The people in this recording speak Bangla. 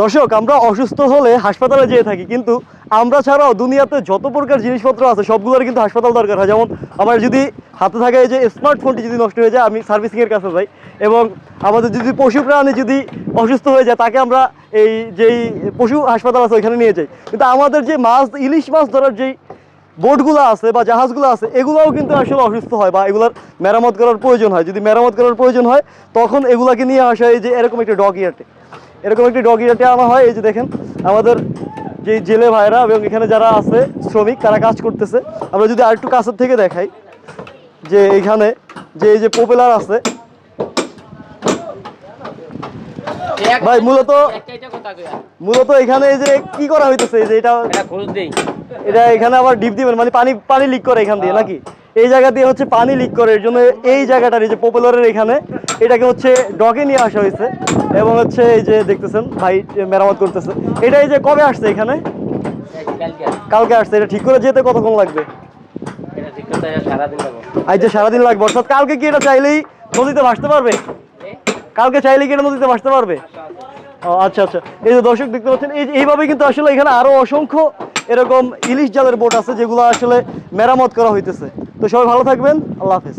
দর্শক, আমরা অসুস্থ হলে হাসপাতালে যেয়ে থাকি, কিন্তু আমরা ছাড়াও দুনিয়াতে যত প্রকার জিনিসপত্র আছে সবগুলোর কিন্তু হাসপাতাল দরকার হয়। যেমন আমার যদি হাতে থাকে এই যে স্মার্টফোনটি যদি নষ্ট হয়ে যায়, আমি সার্ভিসিংয়ের কাছে যাই। এবং আমাদের যদি পশু প্রাণী যদি অসুস্থ হয়ে যায়, তাকে আমরা এই যেই পশু হাসপাতাল আছে ওইখানে নিয়ে যাই। কিন্তু আমাদের যে মাছ, ইলিশ মাছ ধরার যেই বোটগুলো আছে বা জাহাজগুলো আছে, এগুলোও কিন্তু আসলে অসুস্থ হয় বা এগুলোর মেরামত করার প্রয়োজন হয়। যদি মেরামত করার প্রয়োজন হয়, তখন এগুলাকে নিয়ে আসা হয় যে এরকম একটা ডক ইয়ার্ডে। এরকম একটি ডগ ইয়ার্ডে আনা হয়। এই যে দেখেন আমাদের যে জেলে ভাইরা এবং এখানে যারা আছে শ্রমিক, তারা কাজ করতেছে। আমরা যদি আরেকটু কাছের থেকে দেখাই, যে এখানে যে এই যে প্রপেলার আছে ভাই, মূলত এখানে এই যে কি করা হইতেছে, এই যে এটা এখানে আবার ডিপ দিবেন, মানে পানি লিক করে এখান দিয়ে নাকি? এই জায়গা দিয়ে হচ্ছে পানি লিক করে, এর জন্য এই জায়গাটার এই যে পপুলারের এখানে এটাকে হচ্ছে ডকে নিয়ে আসা হয়েছে। এবং হচ্ছে এই যে দেখতেছেন ভাই মেরামত করতেছে এটা। এই যে কবে আসছে এখানে? কালকে আসছে। এটা ঠিক করে যেতে কতক্ষণ লাগবে? আজ যে সারাদিন লাগবে, অর্থাৎ কালকে কি এটা চাইলেই নদীতে ভাসতে পারবে? কালকে চাইলেই কি এটা নদীতে ভাসতে পারবে? ও আচ্ছা আচ্ছা। এই যে দর্শক দেখতে পাচ্ছেন, এইভাবে কিন্তু আসলে এখানে আরো অসংখ্য এরকম ইলিশ জালের বোট আছে যেগুলো আসলে মেরামত করা হইতেছে। তো সবাই ভালো থাকবেন, আল্লাহ হাফেজ।